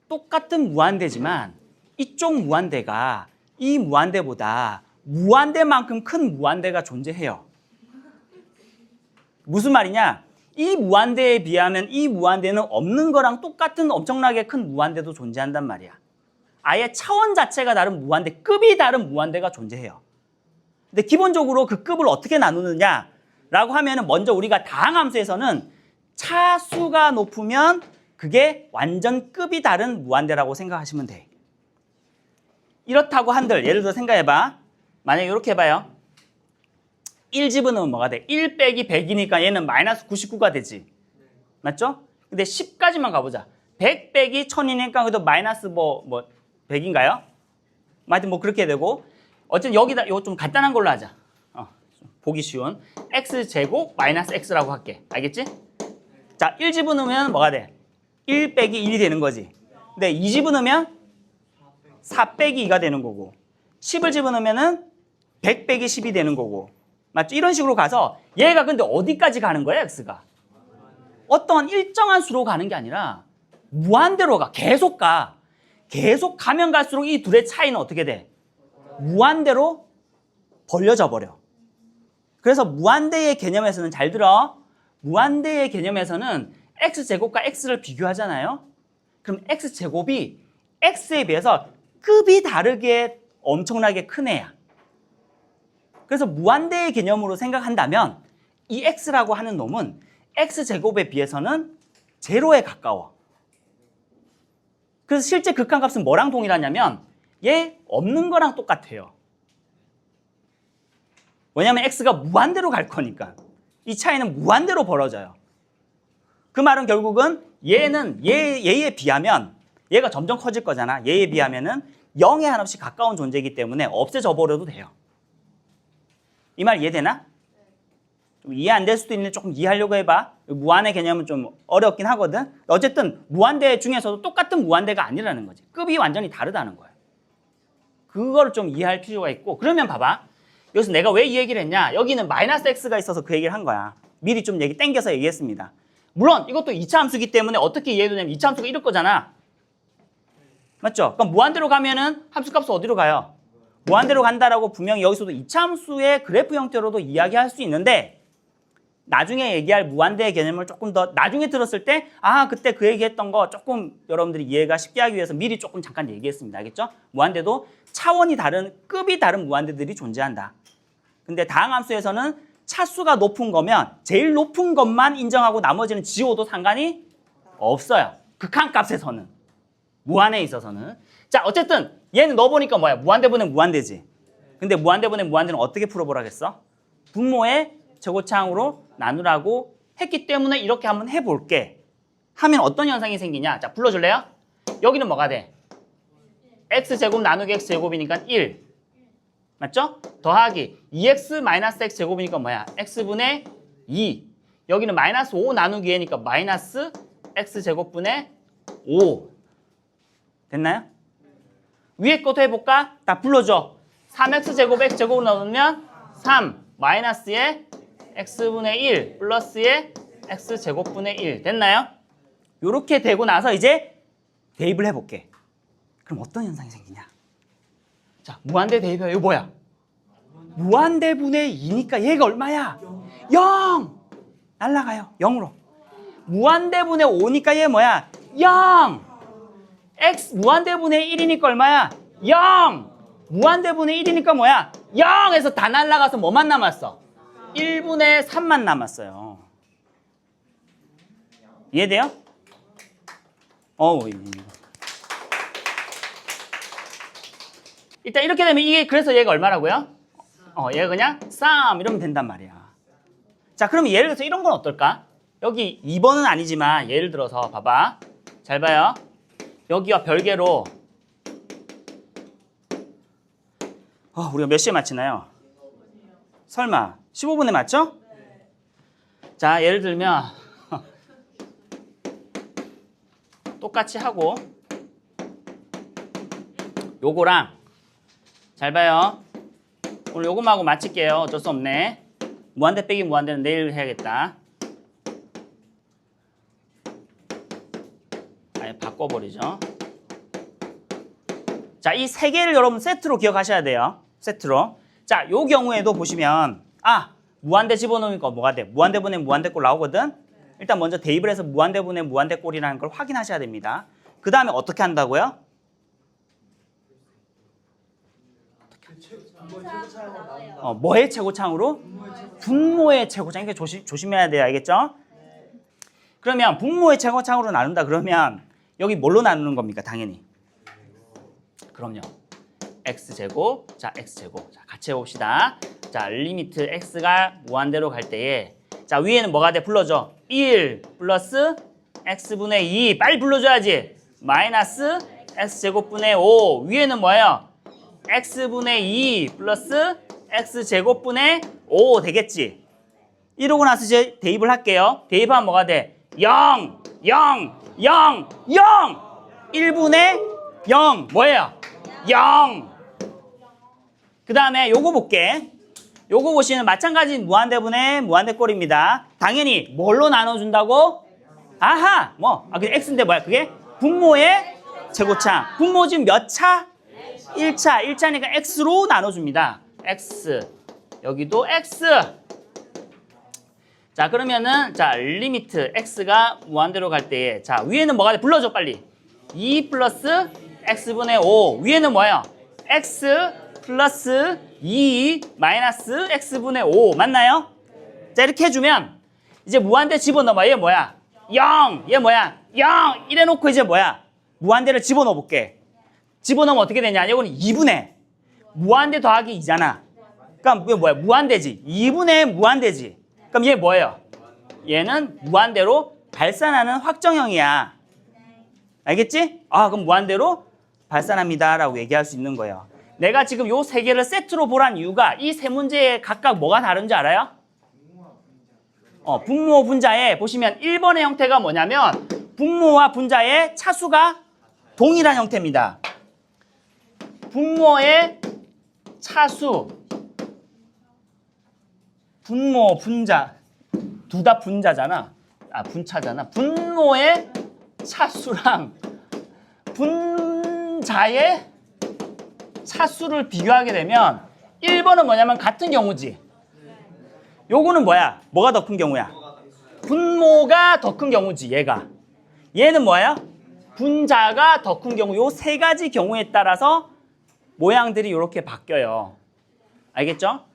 똑같은 무한대지만 이쪽 무한대가 이 무한대보다 무한대만큼 큰 무한대가 존재해요. 무슨 말이냐? 이 무한대에 비하면 이 무한대는 없는 거랑 똑같은 엄청나게 큰 무한대도 존재한단 말이야. 아예 차원 자체가 다른 무한대, 급이 다른 무한대가 존재해요. 근데 기본적으로 그 급을 어떻게 나누느냐라고 하면은 먼저 우리가 다항함수에서는 차수가 높으면 그게 완전 급이 다른 무한대라고 생각하시면 돼. 이렇다고 한들 예를 들어 생각해봐. 만약에 이렇게 해봐요. 1 집어넣으면 뭐가 돼? 1 빼기 100이니까 얘는 마이너스 99가 되지. 맞죠? 근데 10까지만 가보자. 100 빼기 1000이니까 그래도 마이너스 100인가요? 하여튼 뭐 그렇게 되고 어쨌든 여기다 이거 좀 간단한 걸로 하자. 보기 쉬운 x제곱 마이너스 x라고 할게. 알겠지? 자, 1 집어넣으면 뭐가 돼? 1 빼기 1이 되는 거지. 근데 2 집어넣으면 4 빼기 2가 되는 거고 10을 집어넣으면 100 빼기 10이 되는 거고 맞죠? 이런 식으로 가서 얘가 근데 어디까지 가는 거야, x가? 어떤 일정한 수로 가는 게 아니라 무한대로 가. 계속 가. 계속 가면 갈수록 이 둘의 차이는 어떻게 돼? 무한대로 벌려져 버려. 그래서 무한대의 개념에서는 잘 들어. 무한대의 개념에서는 x제곱과 x를 비교하잖아요. 그럼 x제곱이 x에 비해서 급이 다르게 엄청나게 큰 애야. 그래서 무한대의 개념으로 생각한다면 이 x라고 하는 놈은 x제곱에 비해서는 제로에 가까워. 그래서 실제 극한값은 뭐랑 동일하냐면 얘 없는 거랑 똑같아요. 왜냐하면 x가 무한대로 갈 거니까. 이 차이는 무한대로 벌어져요. 그 말은 결국은 얘는 얘에 비하면 얘가 점점 커질 거잖아. 얘에 비하면은 0에 한없이 가까운 존재이기 때문에 없애져 버려도 돼요. 이 말 이해되나? 좀 이해 안 될 수도 있는데 조금 이해하려고 해봐. 무한의 개념은 좀 어렵긴 하거든. 어쨌든 무한대 중에서도 똑같은 무한대가 아니라는 거지. 급이 완전히 다르다는 거예요. 그거를 좀 이해할 필요가 있고. 그러면 봐봐. 여기서 내가 왜 이 얘기를 했냐. 여기는 마이너스 x가 있어서 그 얘기를 한 거야. 미리 좀 얘기 땡겨서 얘기했습니다. 물론 이것도 2차 함수기 때문에 어떻게 이해되냐면 2차 함수가 이럴 거잖아. 맞죠? 그럼 무한대로 가면은 함수값은 어디로 가요? 무한대로 간다라고 분명히 여기서도 2차 함수의 그래프 형태로도 이야기할 수 있는데 나중에 얘기할 무한대의 개념을 조금 더 나중에 들었을 때 그때 그 얘기했던 거 조금 여러분들이 이해가 쉽게 하기 위해서 미리 조금 잠깐 얘기했습니다. 알겠죠? 무한대도 차원이 다른 급이 다른 무한대들이 존재한다. 근데 다항함수에서는 차수가 높은 거면 제일 높은 것만 인정하고 나머지는 지워도 상관이 없어요. 극한값에서는. 무한에 있어서는. 자, 어쨌든 얘는 넣어보니까 뭐야? 무한대분의 무한대지. 근데 무한대분의 무한대는 어떻게 풀어보라겠어? 분모의 제곱차항으로 나누라고 했기 때문에 이렇게 한번 해볼게. 하면 어떤 현상이 생기냐? 자, 불러줄래요? 여기는 뭐가 돼? x제곱 나누기 x제곱이니까 1. 맞죠? 더하기 2x 마이너스 x제곱이니까 뭐야? x분의 2. 여기는 마이너스 5 나누기 얘니까 마이너스 x제곱분의 5. 됐나요? 위에 것도 해볼까? 다 불러줘. 3x제곱 x제곱을 넣으면 3 마이너스의 x분의 1 플러스의 x제곱분의 1. 됐나요? 이렇게 되고 나서 이제 대입을 해볼게. 그럼 어떤 현상이 생기냐? 자, 무한대 대입해. 이거 뭐야? 무한대분의 2니까 얘가 얼마야? 0! 날라가요. 0으로. 무한대분의 5니까 얘 뭐야? 0! x 무한대분의 1이니까 얼마야? 0! 무한대분의 1이니까 뭐야? 0에서 다 날라가서 뭐만 남았어? 1분의 3만 남았어요. 이해돼요? 일단 이렇게 되면 이게 그래서 얘가 얼마라고요? 얘가 그냥 3 이러면 된단 말이야. 자, 그럼 예를 들어서 이런 건 어떨까? 여기 2번은 아니지만 예를 들어서 봐봐. 잘 봐요. 여기와 별개로 우리가 몇 시에 마치나요? 설마 15분의 맞죠? 자, 예를 들면 똑같이 하고 요거랑 잘 봐요. 오늘 요거하고 마칠게요. 어쩔 수 없네. 무한대 빼기 무한대는 내일 해야겠다. 아예 바꿔버리죠. 자, 이 세 개를 여러분 세트로 기억하셔야 돼요. 세트로. 자, 요 경우에도 보시면 무한대 집어넣으니까 뭐가 돼? 무한대분의 무한대꼴 나오거든? 일단 먼저 대입을 해서 무한대분의 무한대꼴이라는 걸 확인하셔야 됩니다. 그 다음에 어떻게 한다고요? 뭐의 최고창으로? 분모의 최고창. 이게 조심해야 돼요. 알겠죠? 그러면 분모의 최고창으로 나눈다 그러면 여기 뭘로 나누는 겁니까? 당연히. 그럼요. x제곱, 자, x제곱. 자, 같이 해봅시다. 자, 리미트 x가 무한대로 갈 때에 자, 위에는 뭐가 돼? 불러줘. 1 플러스 x분의 2. 빨리 불러줘야지. 마이너스 x제곱분의 5. 위에는 뭐예요? x분의 2 플러스 x제곱분의 5 되겠지? 이러고 나서 이제 대입을 할게요. 대입하면 뭐가 돼? 0, 0, 0, 0! 1분의 0. 뭐예요? 0. 그 다음에 요거 볼게. 요거 보시면 마찬가지 무한대분의 무한대꼴입니다. 당연히 뭘로 나눠준다고? 아하! 그 x인데 뭐야? 그게 분모의 최고차. 분모 지금 몇 차? 1차. 1차니까 x로 나눠줍니다. x. 여기도 x. 자, 그러면은, 자, 리미트 x가 무한대로 갈 때에, 자, 위에는 뭐가 돼? 불러줘, 빨리. 2 플러스 x분의 5. 위에는 뭐예요? x 플러스 2 마이너스 x분의 5. 맞나요? 자, 이렇게 해주면, 이제 무한대 집어넣어봐. 얘 뭐야? 0. 얘 뭐야? 0. 이래놓고 이제 뭐야? 무한대를 집어넣어 볼게. 집어넣으면 어떻게 되냐? 이거는 2분의 무한대 더하기 2잖아. 그럼 이게 뭐야? 무한대지. 2분의 무한대지. 그럼 얘 뭐예요? 얘는 무한대로 발산하는 확정형이야. 알겠지? 그럼 무한대로 발산합니다 라고 얘기할 수 있는 거예요. 내가 지금 요 세 개를 세트로 보란 이유가 이 세 문제에 각각 뭐가 다른지 알아요? 분모 분자에 보시면 1번의 형태가 뭐냐면 분모와 분자의 차수가 동일한 형태입니다. 분모의 차수, 분모, 분자, 둘 다 분자잖아. 분차잖아. 분모의 차수랑 분자의 차수를 비교하게 되면 1번은 뭐냐면 같은 경우지. 요거는 뭐야? 뭐가 더 큰 경우야? 분모가 더 큰 경우지, 얘가. 얘는 뭐야? 분자가 더 큰 경우. 요 세 가지 경우에 따라서 모양들이 이렇게 바뀌어요. 알겠죠?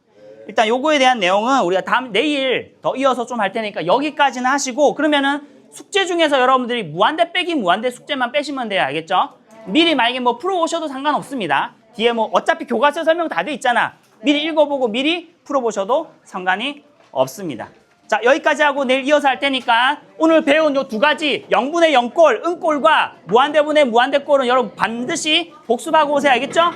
일단 요거에 대한 내용은 우리가 내일 더 이어서 좀 할 테니까 여기까지는 하시고 그러면은 숙제 중에서 여러분들이 무한대 빼기 무한대 숙제만 빼시면 돼요. 알겠죠? 미리 만약에 풀어보셔도 상관없습니다. 뒤에 어차피 교과서 설명 다 돼 있잖아. 미리 읽어보고 미리 풀어보셔도 상관이 없습니다. 자, 여기까지 하고 내일 이어서 할 테니까 오늘 배운 요 두 가지 0분의 0꼴, 은꼴과 무한대분의 무한대꼴은 여러분 반드시 복습하고 오세요. 알겠죠?